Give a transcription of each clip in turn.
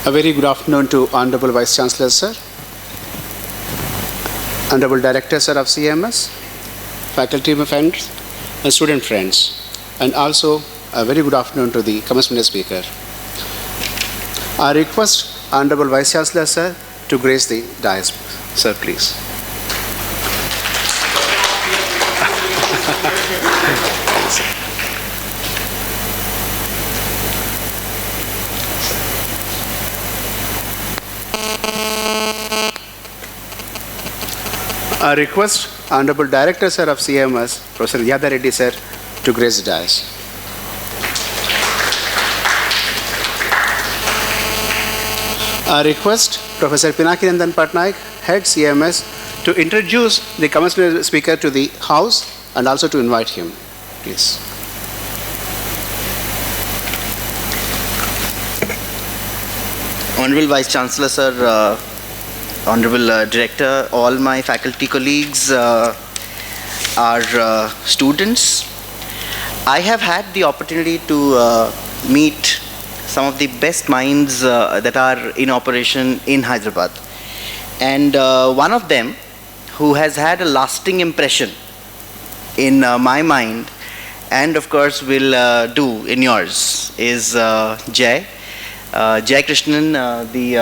A very good afternoon to Honorable Vice Chancellor, sir, Honorable Director, sir, of CMS, faculty friends, and student friends, and also a very good afternoon to the commencement speaker. I request Honorable Vice Chancellor, sir, to grace the dais. Sir, please. I request Honorable Director, sir, of CMS, Professor Yada Reddy, sir, to grace the dais. I request Professor Pinakinandan Patnaik, Head CMS, to introduce the commencement speaker to the House and also to invite him, please. Honorable Vice Chancellor, sir, Honorable Director, all my faculty colleagues, our students, I have had the opportunity to meet some of the best minds that are in operation in Hyderabad. And one of them who has had a lasting impression in my mind and of course will do in yours is Jai Krishnan, the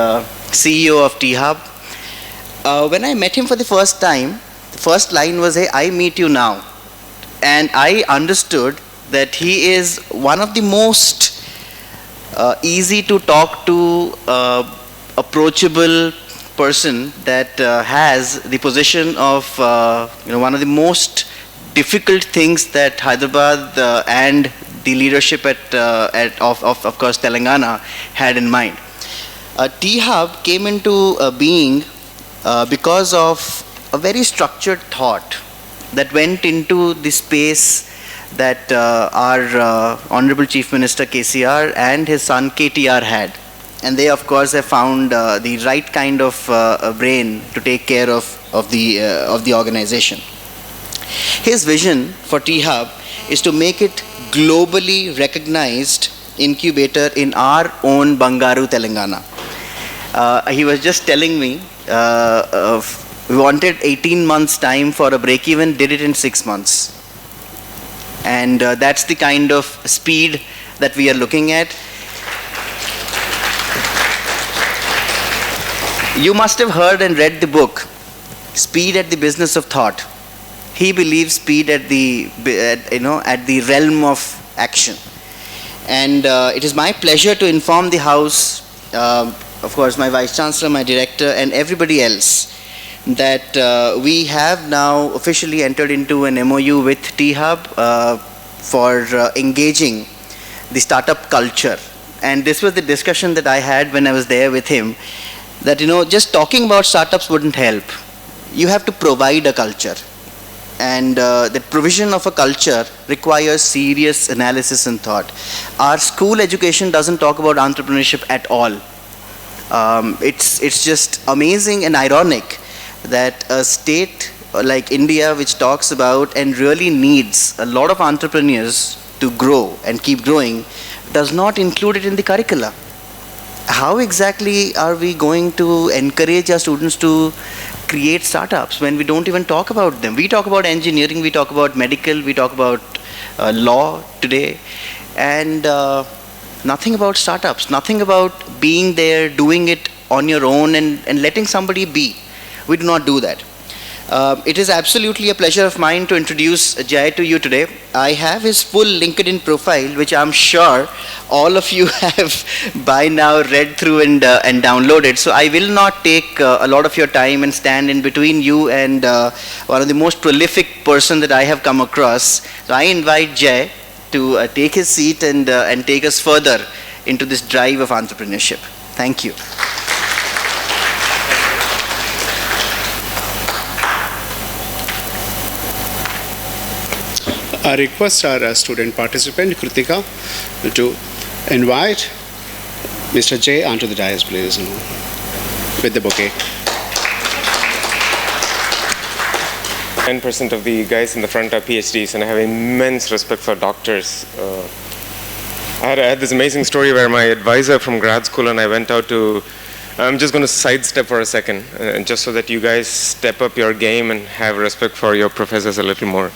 CEO of T-Hub. When I met him for the first time, the first line was, "Hey, I meet you now." And I understood that he is one of the most easy to talk to, approachable person that has the position of one of the most difficult things that Hyderabad and the leadership of course Telangana had in mind. T-Hub came into being because of a very structured thought that went into the space that our Honorable Chief Minister KCR and his son KTR had. And they of course have found the right kind of brain to take care of the organization. His vision for T-Hub is to make it globally recognized incubator in our own Bangaru, Telangana. He was just telling me we wanted 18 months time for a break-even, did it in 6 months. And that's the kind of speed that we are looking at. You must have heard and read the book, Speed at the Business of Thought. He believes speed at the realm of action. And it is my pleasure to inform the House, of course my Vice Chancellor, my Director, and everybody else, that we have now officially entered into an MOU with T-Hub for engaging the startup culture. And this was the discussion that I had when I was there with him, that just talking about startups wouldn't help. You have to provide a culture. And the provision of a culture requires serious analysis and thought. Our school education doesn't talk about entrepreneurship at all. It's just amazing and ironic that a state like India, which talks about and really needs a lot of entrepreneurs to grow and keep growing, does not include it in the curricula. How exactly are we going to encourage our students to create startups when we don't even talk about them? We talk about engineering, we talk about medical, we talk about law today, and nothing about startups, nothing about being there, doing it on your own and letting somebody be. We do not do that. It is absolutely a pleasure of mine to introduce Jai to you today. I have his full LinkedIn profile, which I'm sure all of you have by now read through and downloaded. So I will not take a lot of your time and stand in between you and one of the most prolific person that I have come across. So I invite Jai to take his seat and take us further into this drive of entrepreneurship. Thank you. I request our student participant, Kritika, to invite Mr. J onto the dais, please, with the bouquet. 10% of the guys in the front are PhDs, and I have immense respect for doctors. I had this amazing story where my advisor from grad school and I went out to, I'm just going to sidestep for a second, just so that you guys step up your game and have respect for your professors a little more.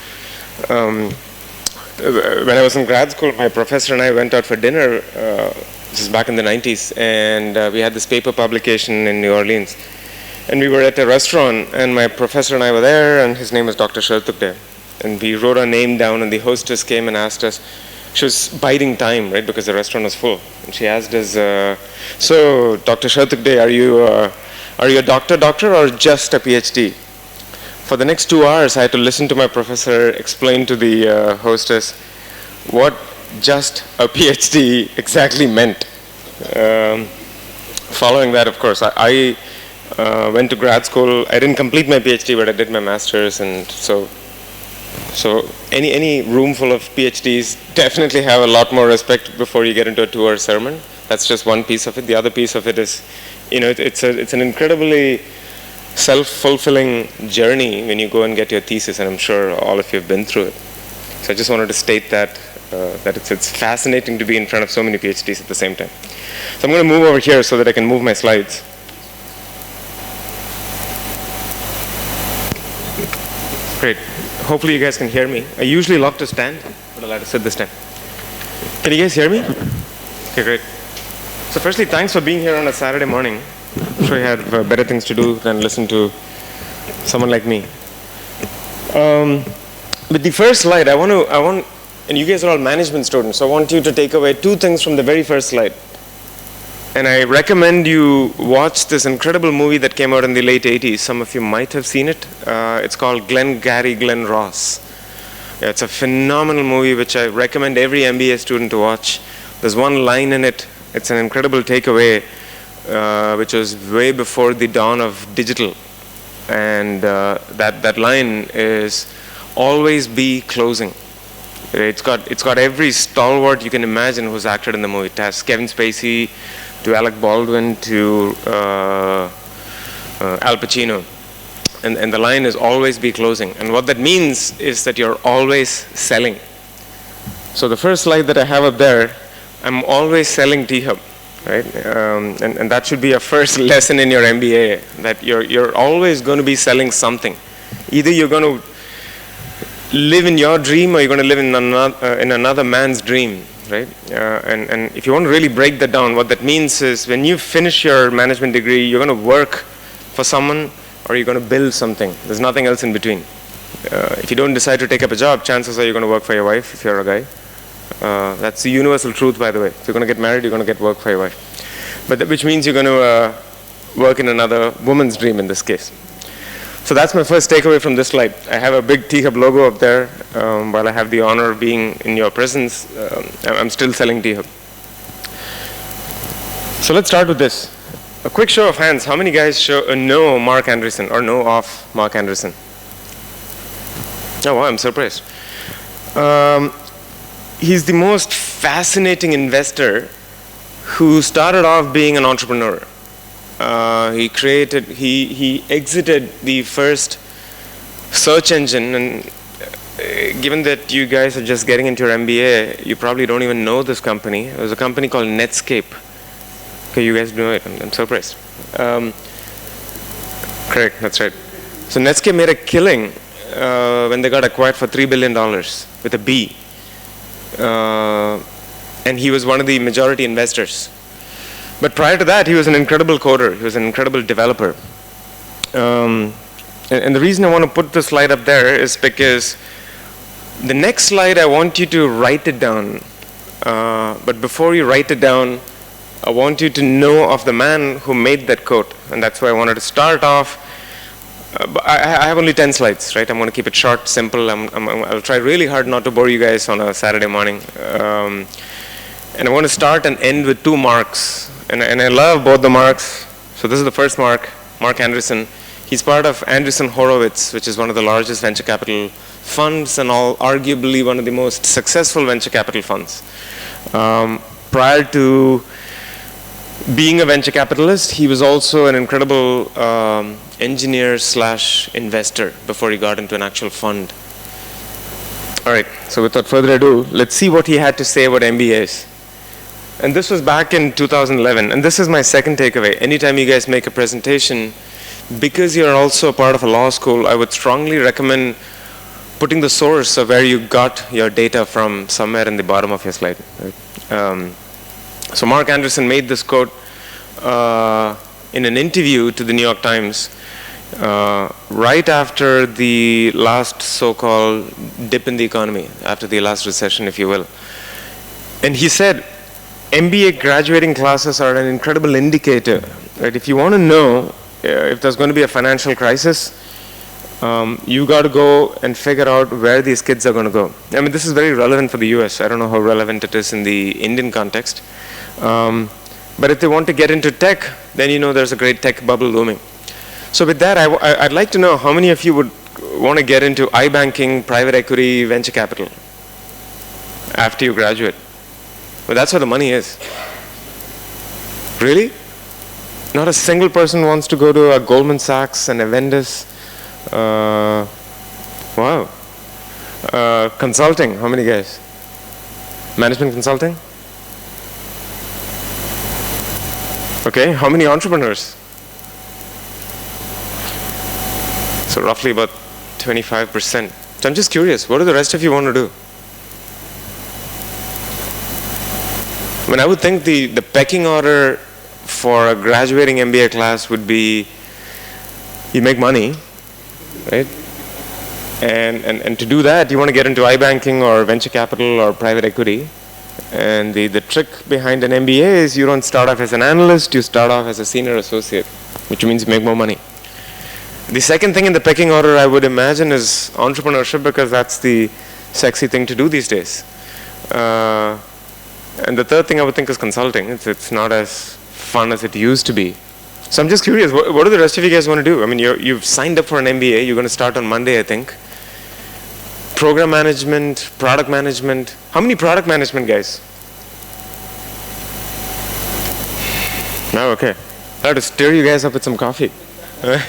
When I was in grad school, my professor and I went out for dinner, this is back in the 90s, and we had this paper publication in New Orleans. And we were at a restaurant, and my professor and I were there, and his name was Dr. Shartukde. And we wrote our name down, and the hostess came and asked us, she was biding time, right, because the restaurant was full. And she asked us, so, Dr. Shartukde, are you a doctor, or just a PhD? For the next 2 hours, I had to listen to my professor explain to the hostess what just a PhD exactly meant. Following that, of course, I went to grad school. I didn't complete my PhD, but I did my master's, and so any room full of PhDs definitely have a lot more respect before you get into a 2-hour sermon. That's just one piece of it. The other piece of it is, it's an incredibly self-fulfilling journey when you go and get your thesis, and I'm sure all of you have been through it. So I just wanted to state that it's fascinating to be in front of so many PhDs at the same time. So I'm going to move over here so that I can move my slides. Great. Hopefully you guys can hear me. I usually love to stand, but I'll have to sit this time. Can you guys hear me? Okay, great. So firstly, thanks for being here on a Saturday morning. I'm sure you had better things to do than listen to someone like me. With the first slide, I want, and you guys are all management students, so I want you to take away 2 things from the very first slide. And I recommend you watch this incredible movie that came out in the late 80s. Some of you might have seen it. It's called Glenn Ross. Yeah, it's a phenomenal movie which I recommend every MBA student to watch. There's one line in it. It's an incredible takeaway, which was way before the dawn of digital. And that line is, always be closing. It's got every stalwart you can imagine who's acted in the movie. It has Kevin Spacey, to Alec Baldwin, to Al Pacino. And the line is always be closing. And what that means is that you're always selling. So the first slide that I have up there, I'm always selling T-Hub, right? And that should be a first lesson in your MBA, that you're always going to be selling something. Either you're going to live in your dream, or you're going to live in another man's dream. Right? And if you want to really break that down, what that means is when you finish your management degree, you're going to work for someone or you're going to build something. There's nothing else in between. If you don't decide to take up a job, chances are you're going to work for your wife if you're a guy. That's the universal truth, by the way. If you're going to get married, you're going to get work for your wife. But which means you're going to work in another woman's dream in this case. So that's my first takeaway from this slide. I have a big T-Hub logo up there. While I have the honor of being in your presence, I'm still selling T-Hub. So let's start with this. A quick show of hands. How many guys know Mark Andreessen or know of Mark Andreessen? Oh, wow, I'm surprised. He's the most fascinating investor who started off being an entrepreneur. He exited the first search engine, and given that you guys are just getting into your MBA, you probably don't even know this company. It was a company called Netscape. Okay, you guys know it. I'm surprised. Correct, that's right. So Netscape made a killing when they got acquired for $3 billion with a B. And he was one of the majority investors. But prior to that, he was an incredible coder. He was an incredible developer. And the reason I want to put this slide up there is because the next slide, I want you to write it down. But before you write it down, I want you to know of the man who made that quote. And that's why I wanted to start off. I have only 10 slides, right? I'm going to keep it short, simple. I'll try really hard not to bore you guys on a Saturday morning. And I want to start and end with 2 marks. And I love both the marks. So this is the first mark, Mark Andreessen. He's part of Andreessen Horowitz, which is one of the largest venture capital funds and arguably one of the most successful venture capital funds. Prior to being a venture capitalist, he was also an incredible engineer / investor before he got into an actual fund. All right, so without further ado, let's see what he had to say about MBAs. And this was back in 2011. And this is my second takeaway. Anytime you guys make a presentation, because you're also a part of a law school, I would strongly recommend putting the source of where you got your data from somewhere in the bottom of your slide. Right? So Mark Anderson made this quote in an interview to the New York Times right after the last so-called dip in the economy, after the last recession, if you will. And he said, MBA graduating classes are an incredible indicator. Right? If you want to know if there's going to be a financial crisis, you got to go and figure out where these kids are going to go. I mean, this is very relevant for the US. I don't know how relevant it is in the Indian context. But if they want to get into tech, then you know there's a great tech bubble looming. So with that, I'd like to know how many of you would want to get into iBanking, private equity, venture capital after you graduate. But that's where the money is. Really? Not a single person wants to go to a Goldman Sachs and a Vendus. Wow. Consulting, how many guys? Management consulting? Okay, how many entrepreneurs? So roughly about 25%. So I'm just curious, what do the rest of you want to do? I mean, I would think the pecking order for a graduating MBA class would be you make money, right? And to do that, you want to get into iBanking or venture capital or private equity. And the trick behind an MBA is you don't start off as an analyst, you start off as a senior associate, which means you make more money. The second thing in the pecking order I would imagine is entrepreneurship, because that's the sexy thing to do these days. And the third thing I would think is consulting. It's not as fun as it used to be. So I'm just curious, what do the rest of you guys want to do? I mean, you've signed up for an MBA. You're going to start on Monday, I think. Program management, product management. How many product management guys? No, okay. I have to stir you guys up with some coffee. But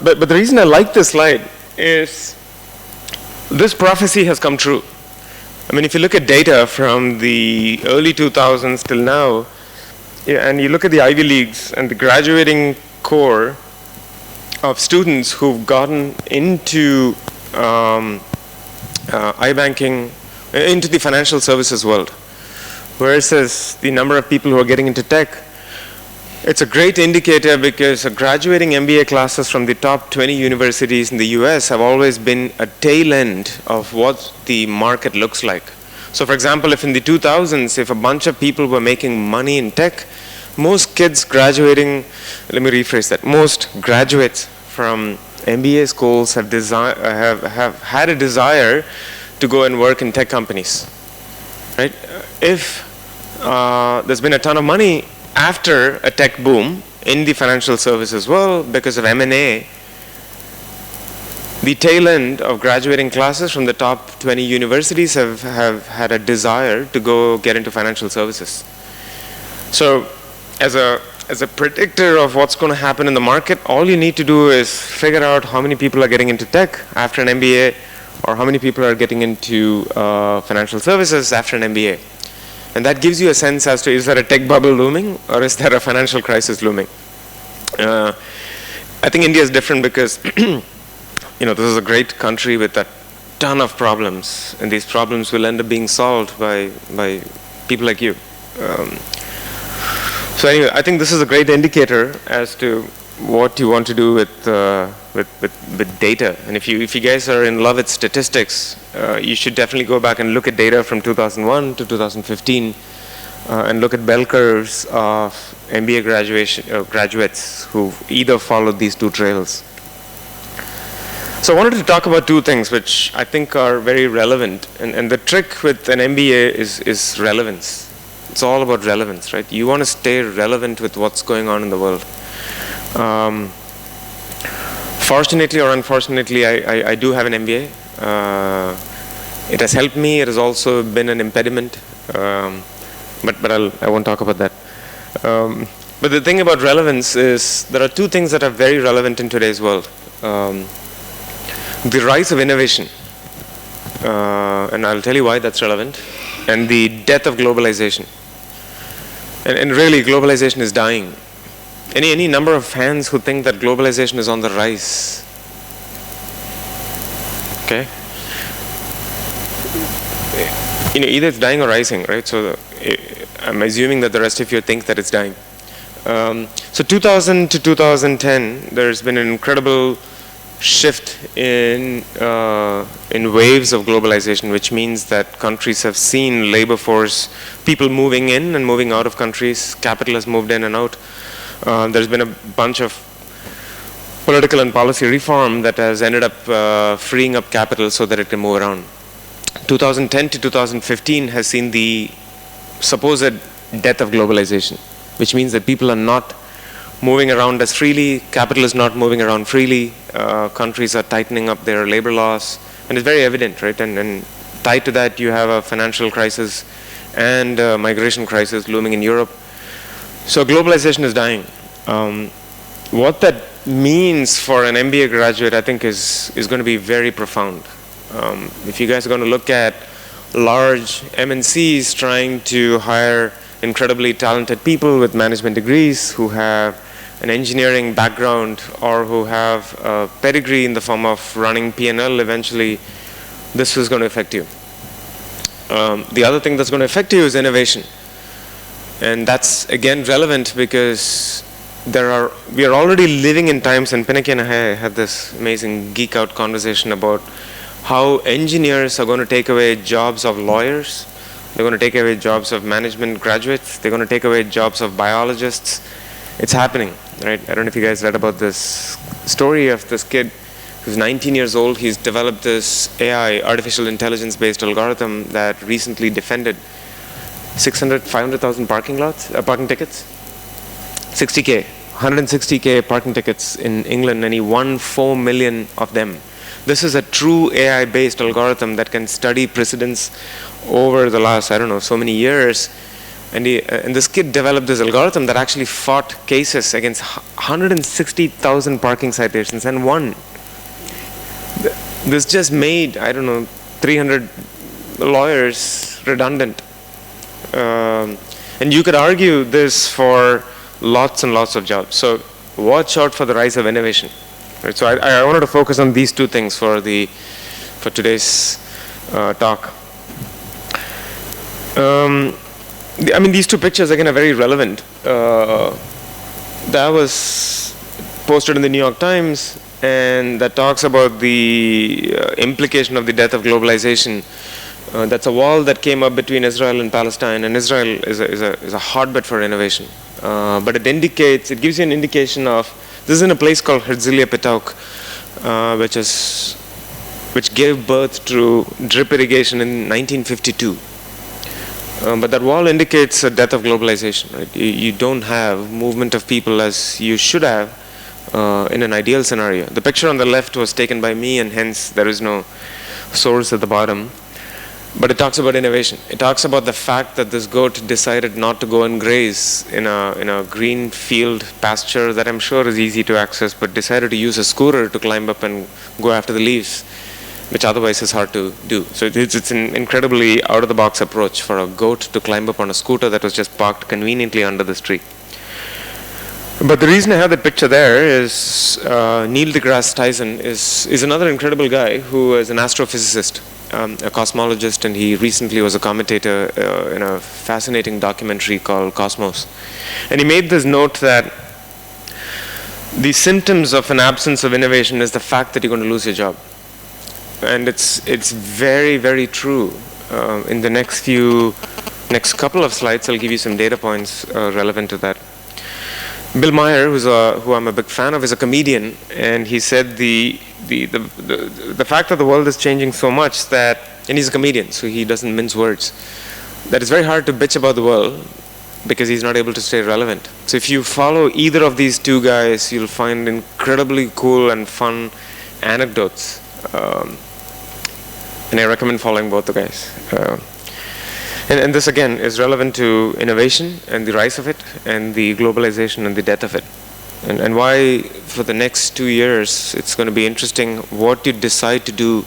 the reason I like this slide is this prophecy has come true. I mean, if you look at data from the early 2000s till now, and you look at the Ivy Leagues and the graduating core of students who've gotten into iBanking, into the financial services world, versus the number of people who are getting into tech, it's a great indicator, because graduating MBA classes from the top 20 universities in the US have always been a tail end of what the market looks like. So for example, if in the 2000s, if a bunch of people were making money in tech, most kids graduating, let me rephrase that, most graduates from MBA schools have had a desire to go and work in tech companies, right? If there's been a ton of money after a tech boom in the financial services world because of M&A, the tail end of graduating classes from the top 20 universities have had a desire to go get into financial services. So as a predictor of what's going to happen in the market, all you need to do is figure out how many people are getting into tech after an MBA, or how many people are getting into financial services after an MBA. And that gives you a sense as to, is there a tech bubble looming, or is there a financial crisis looming? I think India is different because this is a great country with a ton of problems, and these problems will end up being solved by people like you. So anyway, I think this is a great indicator as to what you want to do with data. And if you guys are in love with statistics, you should definitely go back and look at data from 2001 to 2015, and look at bell curves of MBA graduates who've either followed these two trails. So I wanted to talk about two things which I think are very relevant, and the trick with an MBA is relevance. It's all about relevance, right? You want to stay relevant with what's going on in the world. Fortunately or unfortunately, I do have an MBA. It has helped me. It has also been an impediment, but I won't talk about that. But the thing about relevance is there are two things that are very relevant in today's world. The rise of innovation, and I'll tell you why that's relevant, and the death of globalization. And really, globalization is dying. Any number of fans who think that globalization is on the rise. Okay? Either it's dying or rising, right? So I'm assuming that the rest of you think that it's dying. So 2000 to 2010, there's been an incredible shift in waves of globalization, which means that countries have seen labor force, people moving in and moving out of countries, capital has moved in and out. There's been a bunch of political and policy reform that has ended up freeing up capital so that it can move around. 2010 to 2015 has seen the supposed death of globalization, which means that people are not moving around as freely, capital is not moving around freely, countries are tightening up their labor laws, and it's very evident, right? And tied to that, you have a financial crisis and a migration crisis looming in Europe. So globalization is dying. What that means for an MBA graduate, I think, is going to be very profound. If you guys are going to look at large MNCs trying to hire incredibly talented people with management degrees who have an engineering background or who have a pedigree in the form of running P&L eventually, this is going to affect you. The other thing that's going to affect you is innovation. And that's again relevant because we are already living in times, and Pinaki and I had this amazing geek out conversation about how engineers are going to take away jobs of lawyers, they're going to take away jobs of management graduates, they're going to take away jobs of biologists. It's happening, right? I don't know if you guys read about this story of this kid who's 19 years old. He's developed this AI, artificial intelligence based algorithm that recently defended 500,000 parking tickets, 60K, 160K parking tickets in England, and he won 4 million of them. This is a true AI-based algorithm that can study precedents over the last, I don't know, so many years. And this kid developed this algorithm that actually fought cases against 160,000 parking citations and won. This just made, I don't know, 300 lawyers redundant. And you could argue this for lots and lots of jobs. So watch out for the rise of innovation. Right, so I wanted to focus on these two things for today's talk. I mean, these two pictures again are very relevant. That was posted in the New York Times, and that talks about the implication of the death of globalization. That's a wall that came up between Israel and Palestine, and Israel is a hotbed for innovation. But it gives you an indication of, this is in a place called Herzliya Pitauk, which gave birth to drip irrigation in 1952. But that wall indicates a death of globalization, right? You don't have movement of people as you should have in an ideal scenario. The picture on the left was taken by me, and hence there is no source at the bottom. But it talks about innovation. It talks about the fact that this goat decided not to go and graze in a green field pasture that I'm sure is easy to access, but decided to use a scooter to climb up and go after the leaves, which otherwise is hard to do. So it's an incredibly out-of-the-box approach for a goat to climb up on a scooter that was just parked conveniently under this tree. But the reason I have that picture there is Neil deGrasse Tyson is another incredible guy who is an astrophysicist, a cosmologist, and he recently was a commentator in a fascinating documentary called Cosmos. And he made this note that the symptoms of an absence of innovation is the fact that you're going to lose your job. And it's very, very true. In the next couple of slides, I'll give you some data points relevant to that. Bill Maher, who I'm a big fan of, is a comedian, and he said the fact that the world is changing so much that, and he's a comedian, so he doesn't mince words, that it's very hard to bitch about the world because he's not able to stay relevant. So if you follow either of these two guys, you'll find incredibly cool and fun anecdotes. And I recommend following both the guys. And this again is relevant to innovation and the rise of it, and the globalization and the death of it. And why for the next 2 years it's going to be interesting what you decide to do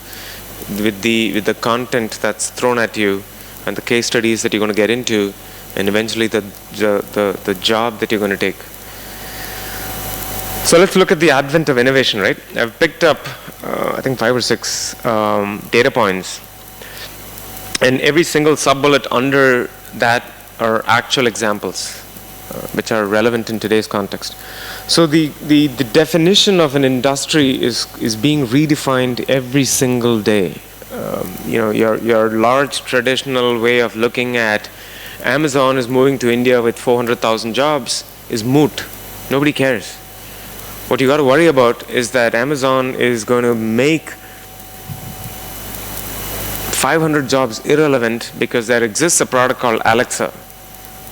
with the content that's thrown at you and the case studies that you're going to get into, and eventually the job that you're going to take. So let's look at the advent of innovation, right? I've picked up, I think 5 or 6 data points, and every single sub-bullet under that are actual examples, which are relevant in today's context. So the definition of an industry is being redefined every single day. Your large traditional way of looking at Amazon is moving to India with 400,000 jobs is moot. Nobody cares. What you got to worry about is that Amazon is going to make 500 jobs irrelevant because there exists a product called Alexa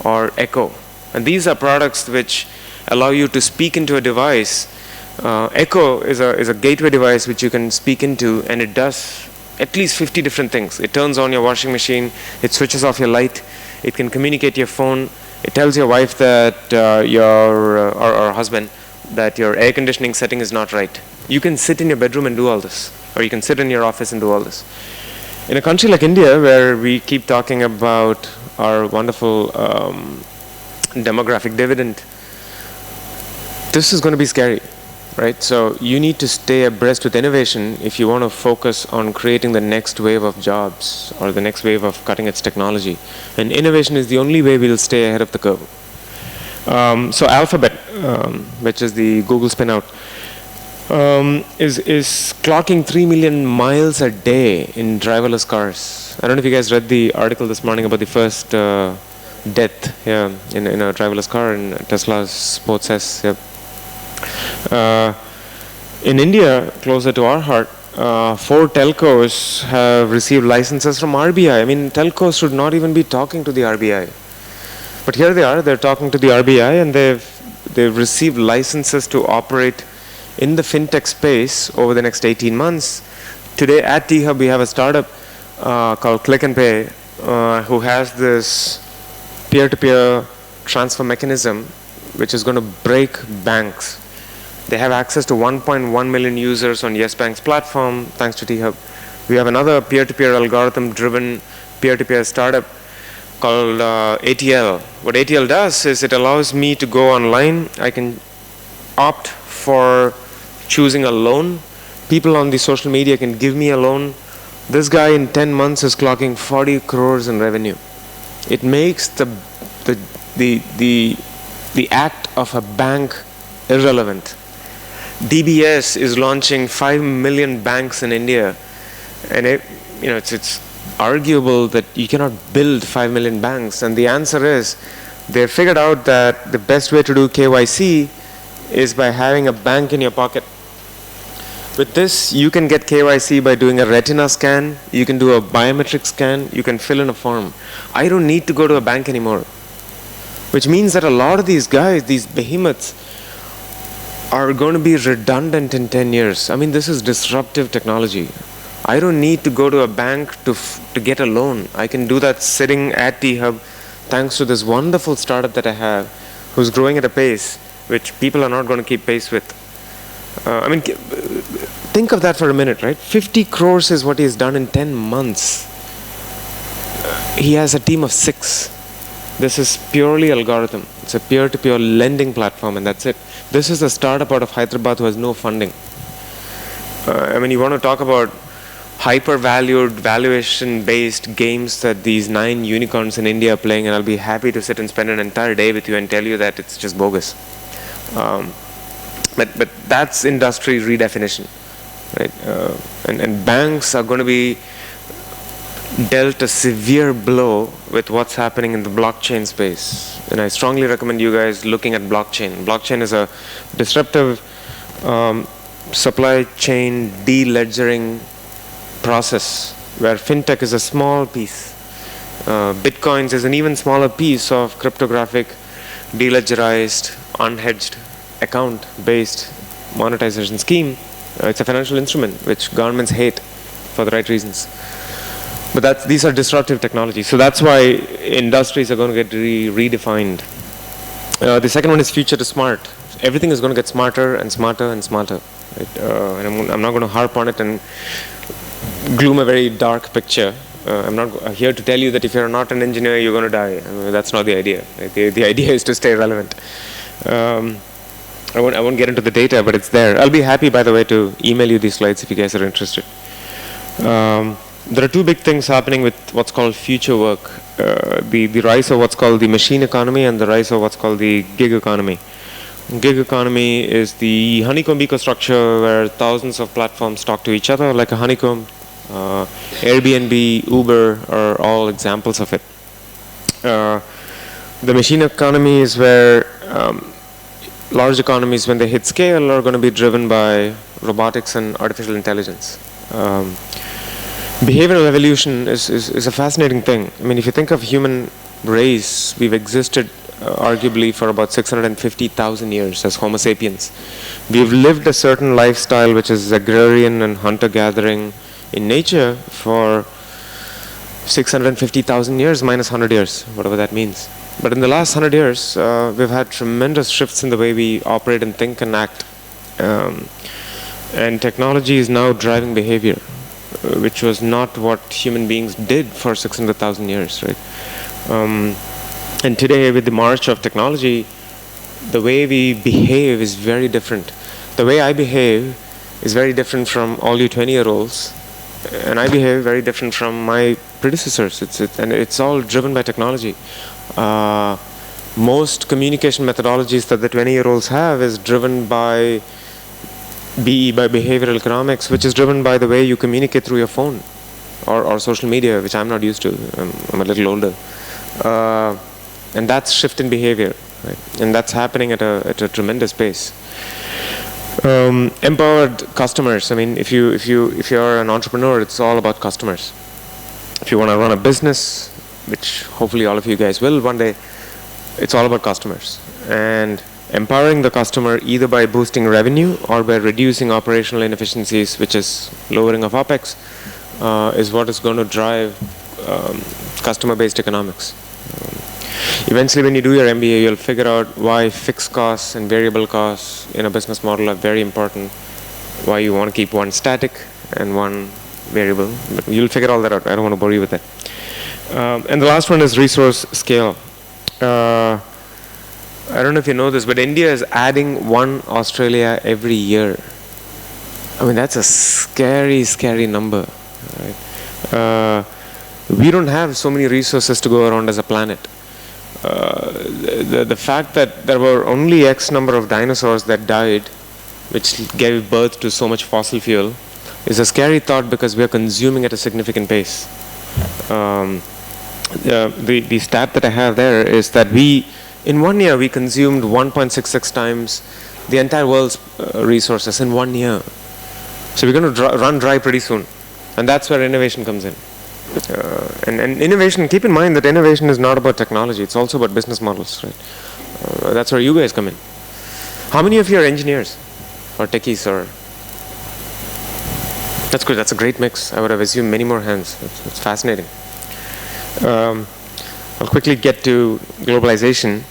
or Echo. And these are products which allow you to speak into a device. Echo is a gateway device which you can speak into, and it does at least 50 different things. It turns on your washing machine, it switches off your light, it can communicate your phone, it tells your wife that or husband that your air conditioning setting is not right. You can sit in your bedroom and do all this, or you can sit in your office and do all this. In a country like India, where we keep talking about our wonderful demographic dividend, this is going to be scary, right? So you need to stay abreast with innovation if you want to focus on creating the next wave of jobs or the next wave of cutting-edge technology. And innovation is the only way we'll stay ahead of the curve. So Alphabet, which is the Google spin-out, is clocking 3 million miles a day in driverless cars. I don't know if you guys read the article this morning about the first death in a driverless car in Tesla's Sports S. In India, closer to our heart, 4 telcos have received licenses from RBI. I mean, telcos should not even be talking to the RBI. But here they are, they're talking to the RBI, and they've received licenses to operate in the fintech space over the next 18 months. Today at T-Hub, we have a startup called Click and Pay who has this peer-to-peer transfer mechanism which is going to break banks. They have access to 1.1 million users on Yes Bank's platform thanks to T-Hub. We have another peer-to-peer algorithm-driven peer-to-peer startup called ATL. What ATL does is it allows me to go online. I can opt for choosing a loan. People on the social media can give me a loan. This guy in 10 months is clocking 40 crores in revenue. It makes the act of a bank irrelevant. DBS is launching 5 million banks in India, and it's arguable that you cannot build 5 million banks, and the answer is they figured out that the best way to do KYC is by having a bank in your pocket. With this, you can get KYC by doing a retina scan, you can do a biometric scan, you can fill in a form. I don't need to go to a bank anymore, which means that a lot of these guys, these behemoths, are going to be redundant in 10 years. I mean, this is disruptive technology. I don't need to go to a bank to get a loan. I can do that sitting at T-Hub thanks to this wonderful startup that I have who's growing at a pace which people are not going to keep pace with. Think of that for a minute, right? 50 crores is what he has done in 10 months. He has a team of 6. This is purely algorithm. It's a peer-to-peer lending platform, and that's it. This is a startup out of Hyderabad who has no funding. You want to talk about hyper-valued, valuation-based games that these 9 unicorns in India are playing, and I'll be happy to sit and spend an entire day with you and tell you that it's just bogus. But that's industry redefinition, right? And banks are going to be dealt a severe blow with what's happening in the blockchain space. And I strongly recommend you guys looking at blockchain. Blockchain is a disruptive supply chain de-ledgering process where fintech is a small piece. Bitcoins is an even smaller piece of cryptographic, de-ledgerized, unhedged, account-based monetization scheme. It's a financial instrument which governments hate for the right reasons. But these are disruptive technologies. So that's why industries are going to get redefined. The second one is future to smart. Everything is going to get smarter and smarter and smarter. Right? And I'm not going to harp on it and gloom a very dark picture. I'm not here to tell you that if you're not an engineer, you're going to die. I mean, that's not the idea. Right? The idea is to stay relevant. I won't get into the data, but it's there. I'll be happy, by the way, to email you these slides if you guys are interested. There are two big things happening with what's called future work. The rise of what's called the machine economy and the rise of what's called the gig economy. Gig economy is the honeycomb ecostructure where thousands of platforms talk to each other like a honeycomb. Airbnb, Uber are all examples of it. The machine economy is where large economies, when they hit scale, are going to be driven by robotics and artificial intelligence. Behavioral evolution is a fascinating thing. I mean, if you think of human race, we've existed arguably for about 650,000 years as Homo sapiens. We've lived a certain lifestyle which is agrarian and hunter-gathering in nature for 650,000 years minus 100 years, whatever that means. But in the last 100 years, we've had tremendous shifts in the way we operate and think and act. And technology is now driving behavior, which was not what human beings did for 600,000 years, right? And today, with the march of technology, the way we behave is very different. The way I behave is very different from all you 20-year-olds, and I behave very different from my predecessors. And it's all driven by technology. Most communication methodologies that the 20-year-olds have is driven by BE, by behavioral economics, which is driven by the way you communicate through your phone or social media, which I'm not used to. I'm a little older. And that's shift in behavior, right? And that's happening at a tremendous pace. Empowered customers. I mean, if you're an entrepreneur, it's all about customers. If you want to run a business, which hopefully all of you guys will one day, it's all about customers. And empowering the customer either by boosting revenue or by reducing operational inefficiencies, which is lowering of OPEX, is what is going to drive customer-based economics. Eventually, when you do your MBA, you'll figure out why fixed costs and variable costs in a business model are very important, why you want to keep one static and one variable. But you'll figure all that out. I don't want to bore you with that. And the last one is resource scale. I don't know if you know this, but India is adding one Australia every year. I mean, that's a scary, scary number. Right? We don't have so many resources to go around as a planet. The fact that there were only X number of dinosaurs that died, which gave birth to so much fossil fuel, is a scary thought because we are consuming at a significant pace. The stat that I have there is that in 1 year, we consumed 1.66 times the entire world's resources in 1 year. So we're going to run dry pretty soon. And that's where innovation comes in. And innovation, keep in mind that innovation is not about technology. It's also about business models, right? That's where you guys come in. How many of you are engineers or techies or... That's good. That's a great mix. I would have assumed many more hands. It's fascinating. I'll quickly get to globalization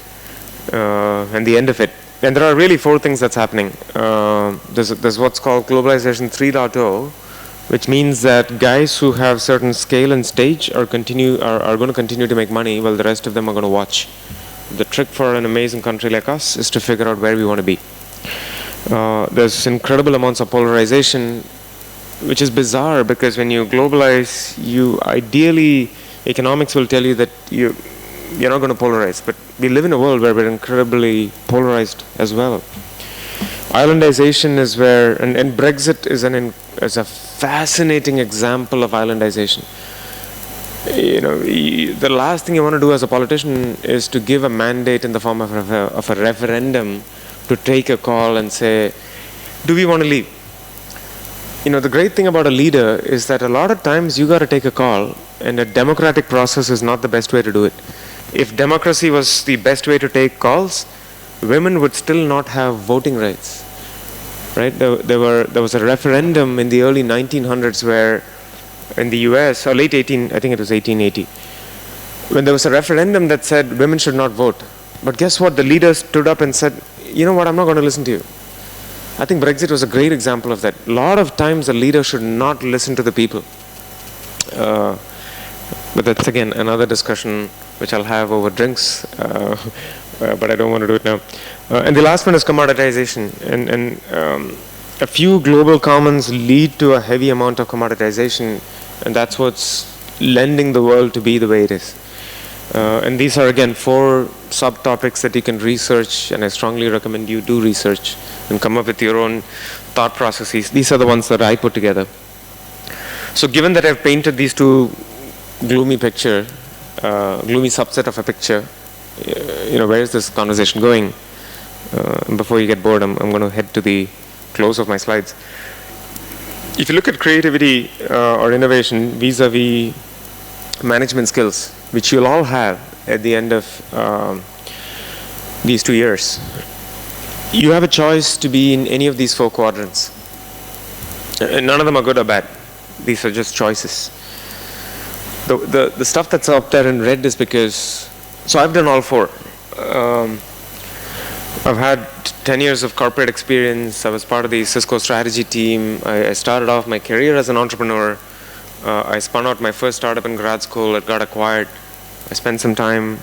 and the end of it. And there are really 4 things that's happening. There's what's called globalization 3.0, which means that guys who have certain scale and stage are going to continue to make money while the rest of them are going to watch. The trick for an amazing country like us is to figure out where we want to be. There's incredible amounts of polarization, which is bizarre because when you globalize, ideally economics will tell you that you're not going to polarize, but we live in a world where we're incredibly polarized as well. Islandization is where, and Brexit is a fascinating example of islandization. You know, the last thing you want to do as a politician is to give a mandate in the form of a referendum to take a call and say, do we want to leave? You know, the great thing about a leader is that a lot of times you got to take a call, and a democratic process is not the best way to do it. If democracy was the best way to take calls, women would still not have voting rights, right? There was a referendum in the early 1900s where, in the US, or late 18, I think it was 1880, when there was a referendum that said women should not vote. But guess what? The leader stood up and said, you know what, I'm not going to listen to you. I think Brexit was a great example of that. A lot of times a leader should not listen to the people. But that's again another discussion which I'll have over drinks, but I don't want to do it now. And the last one is commoditization. And a few global commons lead to a heavy amount of commoditization, and that's what's lending the world to be the way it is. And these are again 4 subtopics that you can research, and I strongly recommend you do research and come up with your own thought processes. These are the ones that I put together. So given that I've painted these 2 gloomy subset of a picture, where is this conversation going? Before you get bored, I'm going to head to the close of my slides. If you look at creativity or innovation vis-a-vis management skills, which you'll all have at the end of these 2 years, you have a choice to be in any of these 4 quadrants. And none of them are good or bad. These are just choices. The stuff that's up there in red is because, so I've done all 4. I've had 10 years of corporate experience. I was part of the Cisco strategy team. I started off my career as an entrepreneur. I spun out my first startup in grad school. It got acquired. I spent some time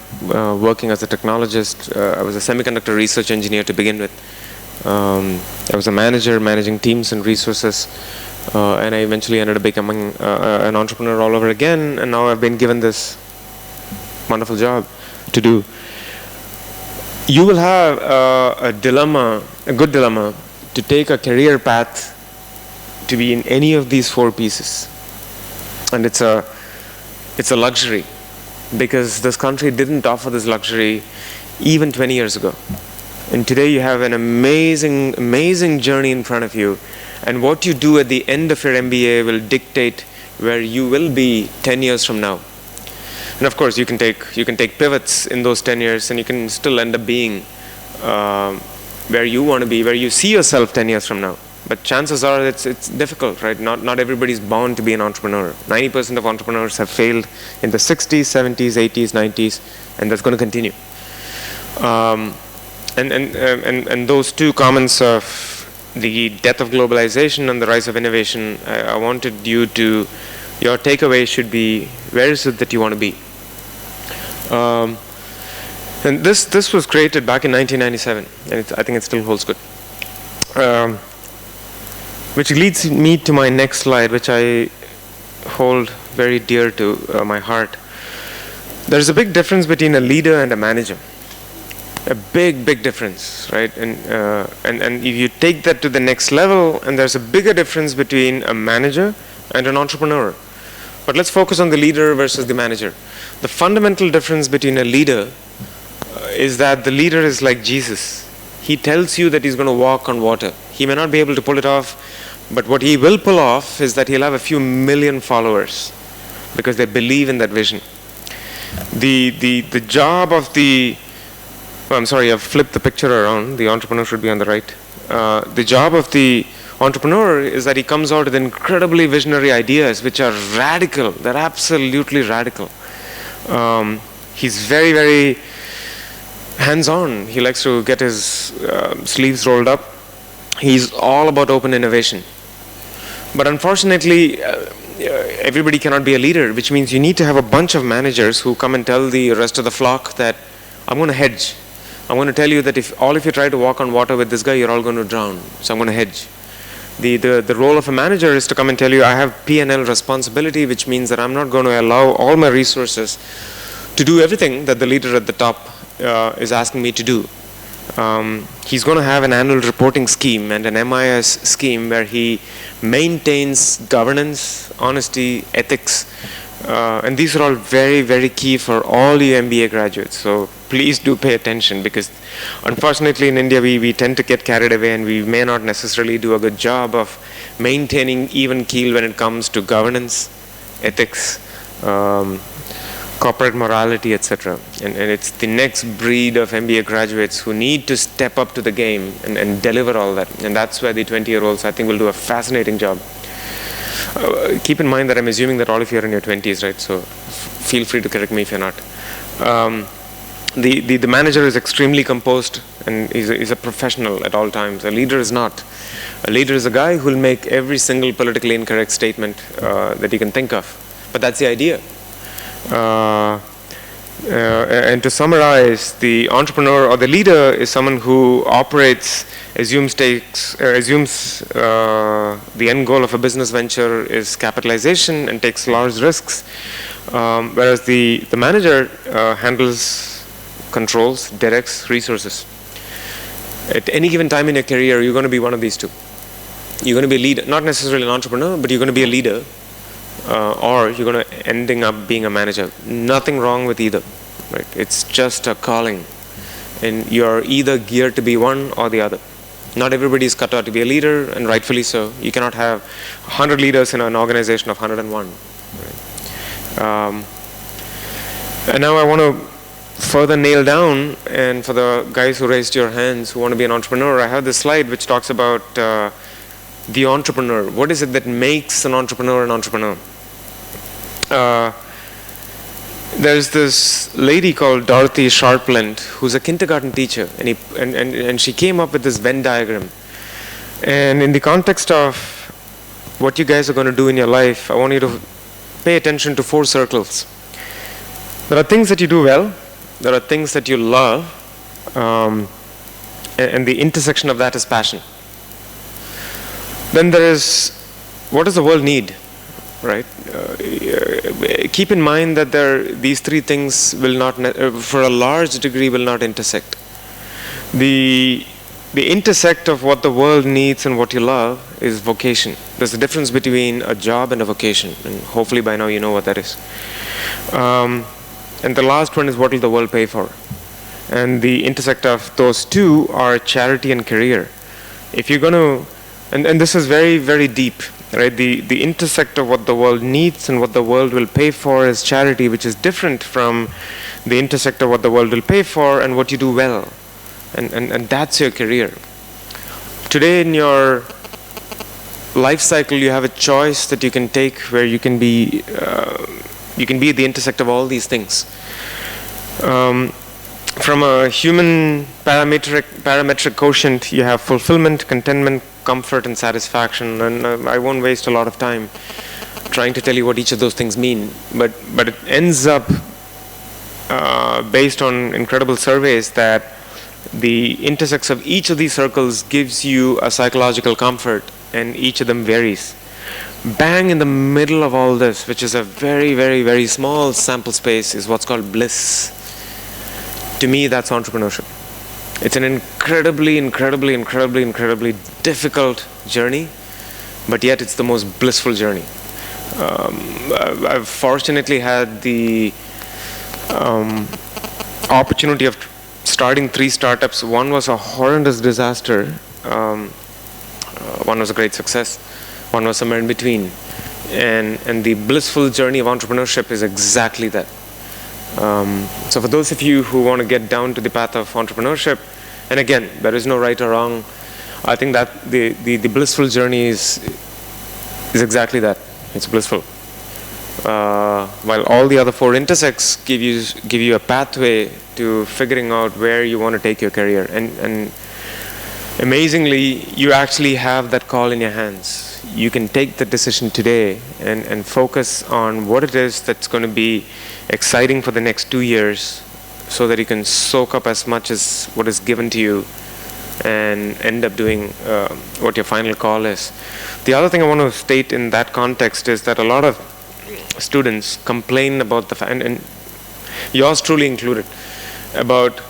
working as a technologist. I was a semiconductor research engineer to begin with. I was a manager managing teams and resources. And I eventually ended up becoming an entrepreneur all over again. And now I've been given this wonderful job to do. You will have a good dilemma, to take a career path to be in any of these 4 pieces. And it's a luxury, because this country didn't offer this luxury even 20 years ago. And today you have an amazing journey in front of you. And what you do at the end of your MBA will dictate where you will be 10 years from now. And of course, you can take pivots in those 10 years, and you can still end up being where you want to be, where you see yourself 10 years from now. But chances are it's difficult, right? Not everybody's born to be an entrepreneur. 90% of entrepreneurs have failed in the 60s, 70s, 80s, 90s, and that's going to continue. And those 2 comments of the death of globalization and the rise of innovation, I wanted you to, your takeaway should be, where is it that you want to be? And this was created back in 1997, and I think it still holds good. Which leads me to my next slide, which I hold very dear to my heart. There's a big difference between a leader and a manager. A big difference, right? And if you take that to the next level, and there's a bigger difference between a manager and an entrepreneur. But let's focus on the leader versus the manager. The fundamental difference between a leader is that the leader is like Jesus. He tells you that he's going to walk on water. He may not be able to pull it off, but what he will pull off is that he'll have a few million followers because they believe in that vision. The job of the, I'm sorry, I've flipped the picture around. The entrepreneur should be on the right. The job of the entrepreneur is that he comes out with incredibly visionary ideas which are radical. They're absolutely radical. He's very hands-on. He likes to get his sleeves rolled up. He's all about open innovation. But unfortunately, everybody cannot be a leader, which means you need to have a bunch of managers who come and tell the rest of the flock that I'm going to hedge. I'm going to tell you that if you try to walk on water with this guy, you're all going to drown. So I'm going to hedge. The role of a manager is to come and tell you I have P&L responsibility, which means that I'm not going to allow all my resources to do everything that the leader at the top is asking me to do. He's going to have an annual reporting scheme and an MIS scheme where he maintains governance, honesty, ethics, and these are all very key for all you MBA graduates. So please do pay attention, because unfortunately in India we tend to get carried away and we may not necessarily do a good job of maintaining even keel when it comes to governance, ethics, corporate morality, etc. And it's the next breed of MBA graduates who need to step up to the game and deliver all that. And that's where the 20-year-olds, I think, will do a fascinating job. Keep in mind that I'm assuming that all of you are in your 20s, right? So feel free to correct me if you're not. The manager is extremely composed and is a professional at all times. A leader is not. A leader is a guy who will make every single politically incorrect statement that you can think of. But that's the idea. And to summarize, the entrepreneur or the leader is someone who operates, assumes the end goal of a business venture is capitalization and takes large risks, whereas the manager handles, controls, directs resources. At any given time in your career, you're going to be one of these two. You're going to be a leader, not necessarily an entrepreneur, but you're going to be a leader. Or you're going to ending up being a manager. Nothing wrong with either, right? It's just a calling, and you're either geared to be one or the other. Not everybody is cut out to be a leader, and rightfully so. You cannot have 100 leaders in an organization of 101. Right? And now I want to further nail down, and for the guys who raised your hands who want to be an entrepreneur, I have this slide which talks about the entrepreneur. What is it that makes an entrepreneur an entrepreneur? There's this lady called Dorothy Sharpland who's a kindergarten teacher, and she came up with this Venn diagram. And in the context of what you guys are going to do in your life, I want you to pay attention to 4 circles. There are things that you do well, there are things that you love, and the intersection of that is passion. Then there is, what does the world need, right? Keep in mind that these 3 things will not, for a large degree, will not intersect. The intersect of what the world needs and what you love is vocation. There's a difference between a job and a vocation, and hopefully by now you know what that is. And the last one is, what will the world pay for? And the intersect of those 2 are charity and career. If you're going to, and this is very, very deep, right? The intersect of what the world needs and what the world will pay for is charity, which is different from the intersect of what the world will pay for and what you do well. And that's your career. Today in your life cycle, you have a choice that you can take where you can be at the intersect of all these things. From a human parametric quotient, you have fulfillment, contentment, comfort, and satisfaction. And I won't waste a lot of time trying to tell you what each of those things mean. But it ends up, based on incredible surveys, that the intersects of each of these circles gives you a psychological comfort, and each of them varies. Bang in the middle of all this, which is a very, very, very small sample space, is what's called bliss. To me, that's entrepreneurship. It's an incredibly, incredibly, incredibly, incredibly difficult journey, but yet it's the most blissful journey. I've fortunately had the opportunity of starting 3 startups. One was a horrendous disaster. One was a great success. One was somewhere in between. And the blissful journey of entrepreneurship is exactly that. So for those of you who want to get down to the path of entrepreneurship, and again, there is no right or wrong, I think that the blissful journey is exactly that. It's blissful. While all the other 4 intersects give you a pathway to figuring out where you want to take your career. And amazingly, you actually have that call in your hands. You can take the decision today and focus on what it is that's going to be exciting for the next 2 years, so that you can soak up as much as what is given to you and end up doing what your final call is. The other thing I want to state in that context is that a lot of students complain about the fact, and yours truly included, about,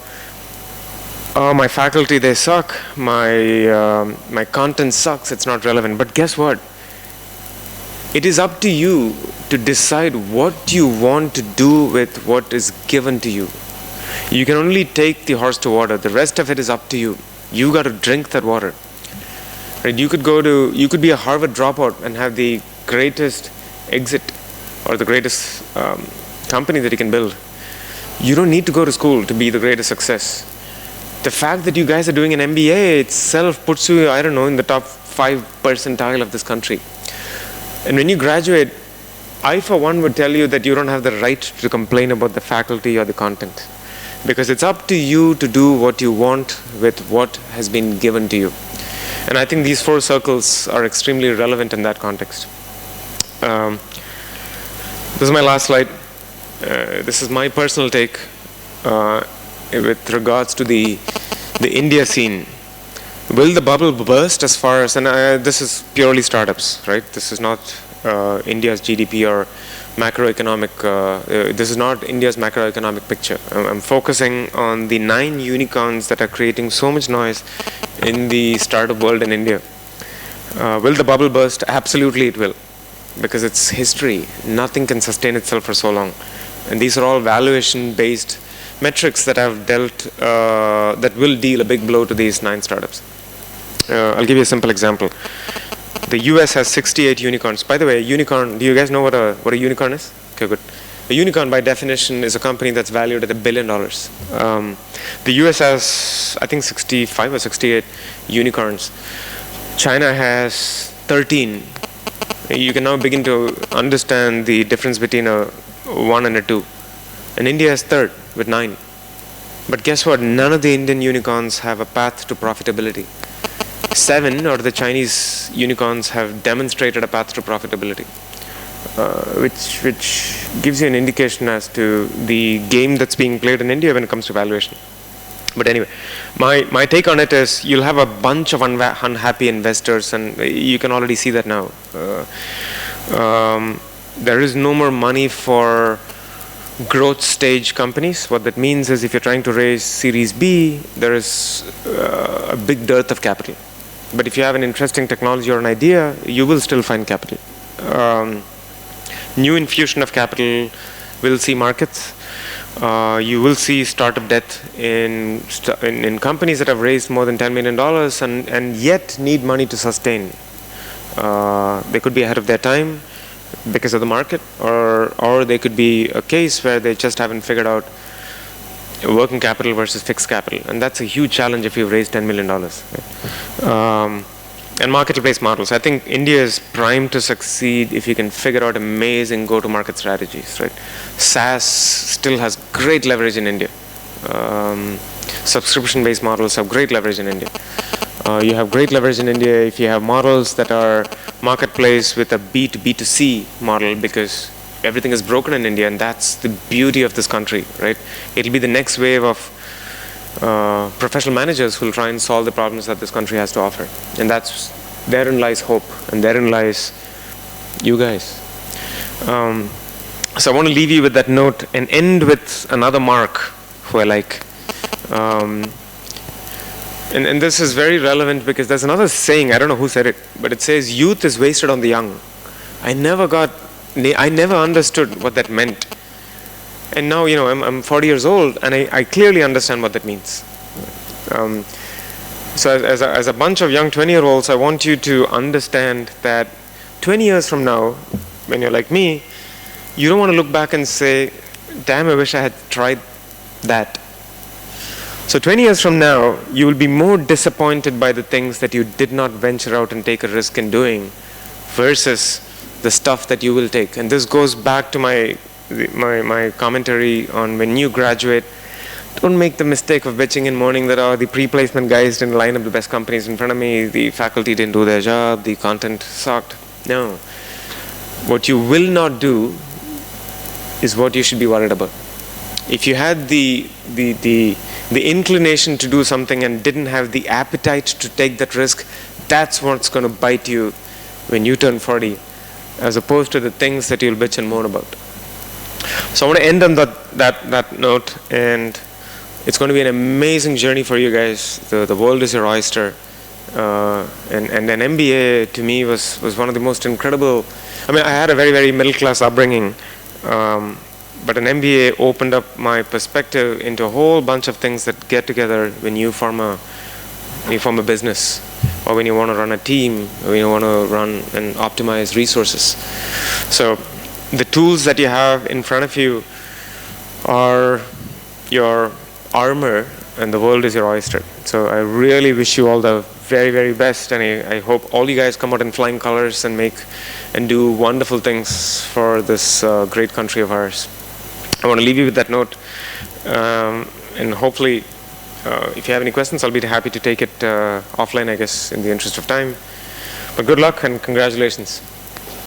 oh, my faculty, they suck, my content sucks, it's not relevant. But guess what? It is up to you to decide what you want to do with what is given to you. You can only take the horse to water. The rest of it is up to you. You got to drink that water. Right? You could be a Harvard dropout and have the greatest exit or the greatest company that you can build. You don't need to go to school to be the greatest success. The fact that you guys are doing an MBA itself puts you, I don't know, in the top 5 percentile of this country. And when you graduate, I for one would tell you that you don't have the right to complain about the faculty or the content, because it's up to you to do what you want with what has been given to you. And I think these 4 circles are extremely relevant in that context. This is my last slide. this is my personal take with regards to the India scene. Will the bubble burst as far as, and this is purely startups, right? This is not India's GDP or macroeconomic, this is not India's macroeconomic picture. I'm focusing on the 9 unicorns that are creating so much noise in the startup world in India. Will the bubble burst? Absolutely it will, because it's history. Nothing can sustain itself for so long. And these are all valuation-based metrics that have dealt, that will deal a big blow to these 9 startups. I'll give you a simple example. The US has 68 unicorns. By the way, a unicorn, do you guys know what a unicorn is? Okay, good. A unicorn by definition is a company that's valued at $1 billion. The US has, I think, 65 or 68 unicorns. China has 13. You can now begin to understand the difference between a 1 and a 2. And India is third with 9. But guess what? None of the Indian unicorns have a path to profitability. 7 or the Chinese unicorns have demonstrated a path to profitability, which gives you an indication as to the game that's being played in India when it comes to valuation. But anyway, my take on it is you'll have a bunch of unhappy investors, and you can already see that now. There is no more money for growth stage companies. What that means is if you're trying to raise Series B, there is a big dearth of capital. But if you have an interesting technology or an idea, you will still find capital. New infusion of capital will see markets. You will see startup debt in companies that have raised more than $10 million and yet need money to sustain. They could be ahead of their time because of the market, or they could be a case where they just haven't figured out working capital versus fixed capital, and that's a huge challenge if you've raised $10 million. And marketplace models. I think India is primed to succeed if you can figure out amazing go-to-market strategies. Right? SaaS still has great leverage in India. Subscription-based models have great leverage in India. You have great leverage in India if you have models that are marketplace with a B2B2C model, because everything is broken in India, and that's the beauty of this country, right? It'll be the next wave of professional managers who will try and solve the problems that this country has to offer. And therein lies hope, and therein lies you guys. So I want to leave you with that note and end with another Mark who I like. And this is very relevant because there's another saying, I don't know who said it, but it says youth is wasted on the young. I never understood what that meant. And now, I'm 40 years old, and I clearly understand what that means. So as a bunch of young 20-year-olds, I want you to understand that 20 years from now, when you're like me, you don't want to look back and say, damn, I wish I had tried that. So 20 years from now, you will be more disappointed by the things that you did not venture out and take a risk in doing versus the stuff that you will take. And this goes back to my commentary on when you graduate, don't make the mistake of bitching in morning that the pre-placement guys didn't line up the best companies in front of me, the faculty didn't do their job, the content sucked. No. What you will not do is what you should be worried about. If you had the inclination to do something and didn't have the appetite to take that risk, that's what's going to bite you when you turn 40, as opposed to the things that you'll bitch and moan about. So I want to end on that note, and it's going to be an amazing journey for you guys. The world is your oyster, and an MBA to me was one of the most incredible. I mean, I had a very, very middle class upbringing, but an MBA opened up my perspective into a whole bunch of things that get together when you form a business, or when you want to run a team, or when you want to run and optimize resources. So the tools that you have in front of you are your armor, and the world is your oyster. So I really wish you all the very, very best, and I hope all you guys come out in flying colors and do wonderful things for this great country of ours. I want to leave you with that note, and hopefully if you have any questions, I'll be happy to take it offline, I guess, in the interest of time. But good luck and congratulations.